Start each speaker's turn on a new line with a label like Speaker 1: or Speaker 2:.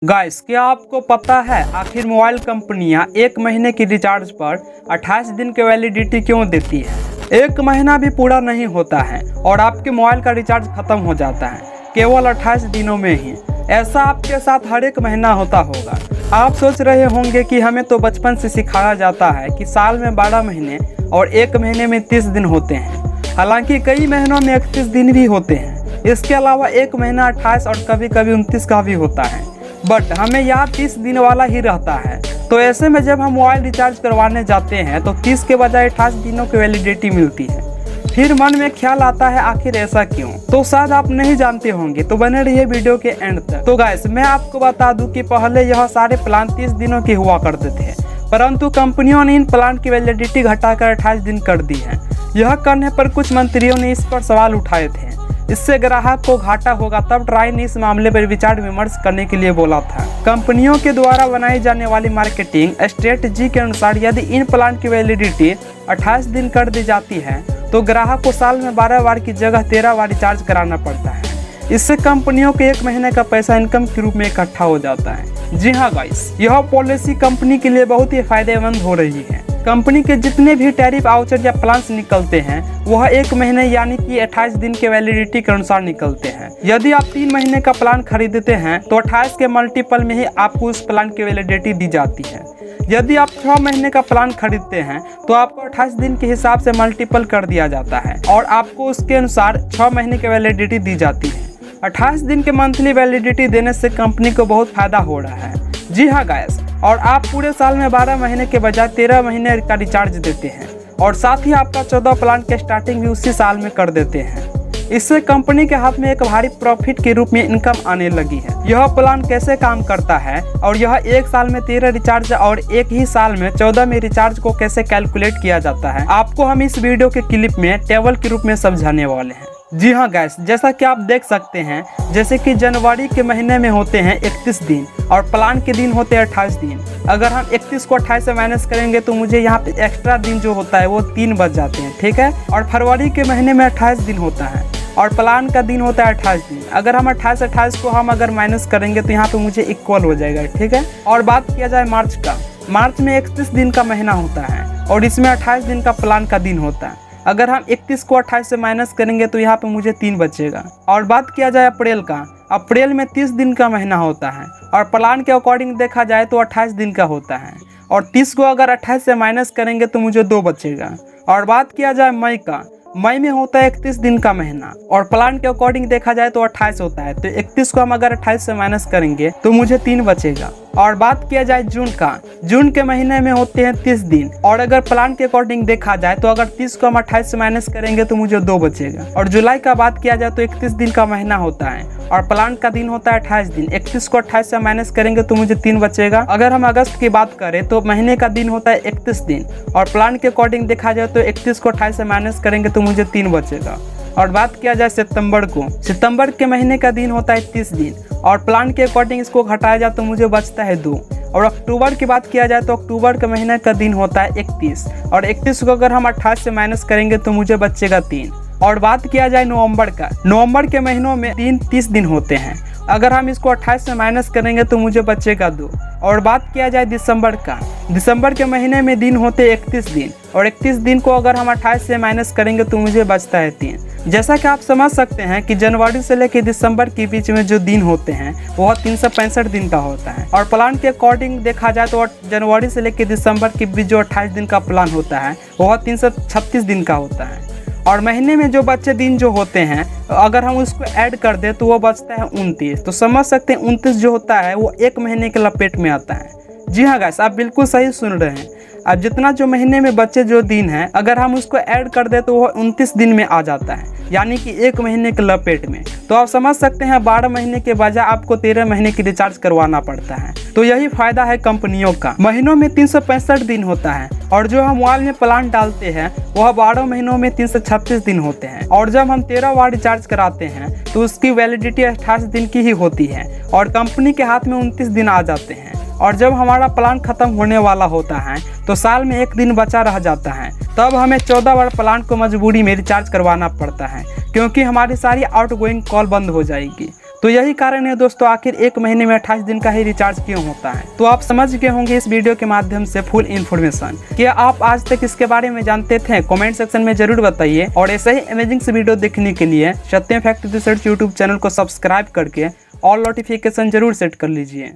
Speaker 1: Guys, क्या आपको पता है आखिर मोबाइल कंपनियां एक महीने की रिचार्ज पर 28 दिन की वैलिडिटी क्यों देती है? एक महीना भी पूरा नहीं होता है और आपके मोबाइल का रिचार्ज खत्म हो जाता है केवल 28 दिनों में ही। ऐसा आपके साथ हर एक महीना होता होगा। आप सोच रहे होंगे कि हमें तो बचपन से सिखाया जाता है कि साल में 12 महीने और एक महीने में 30 दिन होते हैं। हालांकि कई महीनों में 31 दिन भी होते हैं। इसके अलावा एक महीना 28 और कभी कभी 29 का भी होता है, बट हमें याद 30 दिन वाला ही रहता है। तो ऐसे में जब हम मोबाइल रिचार्ज करवाने जाते हैं तो 30 के बजाय 28 दिनों की वैलिडिटी मिलती है। फिर मन में ख्याल आता है आखिर ऐसा क्यों? तो शायद आप नहीं जानते होंगे, तो बने रहिए वीडियो के एंड तक। तो गाइस, मैं आपको बता दूं कि पहले यह सारे प्लान 30 दिनों के हुआ करते थे, परंतु कंपनियों ने इन प्लान की वैलिडिटी घटाकर 28 दिन कर दी है। यह करने पर कुछ मंत्रियों ने इस पर सवाल उठाए थे। इससे ग्राहक को घाटा होगा, तब ट्राई ने इस मामले पर विचार विमर्श करने के लिए बोला था। कंपनियों के द्वारा बनाई जाने वाली मार्केटिंग स्ट्रेटजी के अनुसार यदि इन प्लान की वैलिडिटी 28 दिन कर दी जाती है तो ग्राहक को साल में 12 बार की जगह 13 बार रिचार्ज कराना पड़ता है। इससे कंपनियों के एक महीने का पैसा इनकम के रूप में इकट्ठा हो जाता है। जी हाँ गाइस, यह पॉलिसी कंपनी के लिए बहुत ही फायदेमंद हो रही है। कंपनी के जितने भी टैरिफ वाउचर या प्लान्स निकलते हैं वह एक महीने यानी कि 28 दिन के वैलिडिटी के अनुसार निकलते हैं। यदि आप 3 महीने का प्लान खरीदते हैं तो 28 के मल्टीपल में ही आपको उस प्लान की वैलिडिटी दी जाती है। यदि आप 6 महीने का प्लान खरीदते हैं तो आपको 28 दिन के हिसाब से मल्टीपल कर दिया जाता है और आपको उसके अनुसार 6 महीने की वैलिडिटी दी जाती है। 28 दिन के मंथली वैलिडिटी देने से कंपनी को बहुत फायदा हो रहा है। जी हाँ गाइस, और आप पूरे साल में 12 महीने के बजाय 13 महीने का रिचार्ज देते हैं और साथ ही आपका 14 प्लान के स्टार्टिंग भी उसी साल में कर देते हैं। इससे कंपनी के हाथ में एक भारी प्रॉफिट के रूप में इनकम आने लगी है। यह प्लान कैसे काम करता है और यह एक साल में 13 रिचार्ज और एक ही साल में 14 में रिचार्ज को कैसे कैलकुलेट किया जाता है, आपको हम इस वीडियो के क्लिप में टेबल के रूप में समझाने वाले हैं। जी हाँ गाइस, जैसा कि आप देख सकते हैं, जैसे कि जनवरी के महीने में होते हैं 31 दिन और प्लान के दिन होते हैं 28 दिन। अगर हम 31 को 28 से माइनस करेंगे तो मुझे यहाँ पे एक्स्ट्रा दिन जो होता है वो 3 बच जाते हैं, ठीक है। और फरवरी के महीने में 28 दिन होता है और प्लान का दिन होता है 28 दिन। अगर हम 28 को हम अगर माइनस करेंगे तो यहाँ पे मुझे इक्वल हो जाएगा, ठीक है। और बात किया जाए मार्च का, मार्च में 31 दिन का महीना होता है और इसमें 28 दिन का प्लान का दिन होता है। अगर हम 31 को 28 से माइनस करेंगे तो यहाँ पे मुझे 3 बचेगा। और बात किया जाए अप्रैल का, अप्रैल में 30 दिन का महीना होता है और प्लान के अकॉर्डिंग देखा जाए तो 28 दिन का होता है और 30 को अगर 28 से माइनस करेंगे तो मुझे 2 बचेगा। और बात किया जाए मई का, मई में होता है 31 दिन का महीना और प्लान के अकॉर्डिंग देखा जाए तो 28 होता है, तो 31 को हम अगर 28 से माइनस करेंगे तो मुझे 3 बचेगा। और बात किया जाए जून का, जून के महीने में होते हैं 30 दिन और अगर प्लान के अकॉर्डिंग देखा जाए तो अगर 30 को हम 28 से माइनस करेंगे तो मुझे 2 बचेगा। और जुलाई का बात किया जाए तो 31 दिन का महीना होता है और प्लान का दिन होता है 28 दिन। 31 को 28 से माइनस करेंगे तो मुझे 3 बचेगा। अगर हम अगस्त की बात करें तो महीने का दिन होता है 31 दिन और प्लान के अकॉर्डिंग देखा जाए तो 31 को 28 से माइनस करेंगे तो मुझे 3 बचेगा। और बात किया जाए सितंबर को, सितंबर के महीने का दिन होता है 30 दिन और प्लान के अकॉर्डिंग इसको घटाया जाए तो मुझे बचता है 2। और अक्टूबर की बात किया जाए तो अक्टूबर के महीने का दिन होता है 31 और 31 को अगर हम 28 से माइनस करेंगे तो मुझे बचेगा 3। और बात किया जाए नवंबर का, नवंबर के महीनों में 30 दिन होते हैं। अगर हम इसको 28 से माइनस करेंगे तो मुझे बचेगा 2। और बात किया जाए दिसंबर का, दिसंबर के महीने में दिन होते 31 दिन और 31 दिन को अगर हम 28 से माइनस करेंगे तो मुझे बचता है 3। जैसा कि आप समझ सकते हैं कि जनवरी से लेकर दिसंबर के बीच में जो दिन होते हैं वह 365 दिन का होता है और प्लान के अकॉर्डिंग देखा जाए तो जनवरी से लेकर दिसंबर के बीच जो 28 दिन का प्लान होता है वह 336 दिन का होता है। और महीने में जो बचे दिन जो होते हैं अगर हम उसको ऐड कर दे तो वो बचता है 29। तो समझ सकते हैं 29 जो होता है वो एक महीने के लपेट में आता है। जी हाँ गाइस, आप बिल्कुल सही सुन रहे हैं। अब जितना जो महीने में बचे जो दिन है अगर हम उसको ऐड कर दे तो वो 29 दिन में आ जाता है, यानी कि एक महीने के लपेट में। तो आप समझ सकते हैं 12 महीने के बजाय आपको 13 महीने की रिचार्ज करवाना पड़ता है। तो यही फायदा है कंपनियों का। महीनों में 365 दिन होता है और जो हम मोबाइल में प्लान डालते हैं वह 12 महीनों में 336 दिन होते हैं और जब हम 13 बार रिचार्ज कराते हैं तो उसकी वैलिडिटी 28 दिन की ही होती है और कंपनी के हाथ में 29 दिन आ जाते हैं। और जब हमारा प्लान खत्म होने वाला होता है तो साल में 1 दिन बचा रह जाता है, तब हमें 14 बार प्लान को मजबूरी में रिचार्ज करवाना पड़ता है क्योंकि हमारी सारी आउटगोइंग कॉल बंद हो जाएगी। तो यही कारण है दोस्तों, आखिर एक महीने में 28 दिन का ही रिचार्ज क्यों होता है। तो आप समझ गए होंगे इस वीडियो के माध्यम से फुल इन्फॉर्मेशन। क्या आप आज तक इसके बारे में जानते थे? कमेंट सेक्शन में जरूर बताइए। और ऐसे ही अमेजिंग से वीडियो देखने के लिए सत्यम फैक्ट रिसर्च यूट्यूब चैनल को सब्सक्राइब करके ऑल नोटिफिकेशन जरूर सेट कर लीजिए।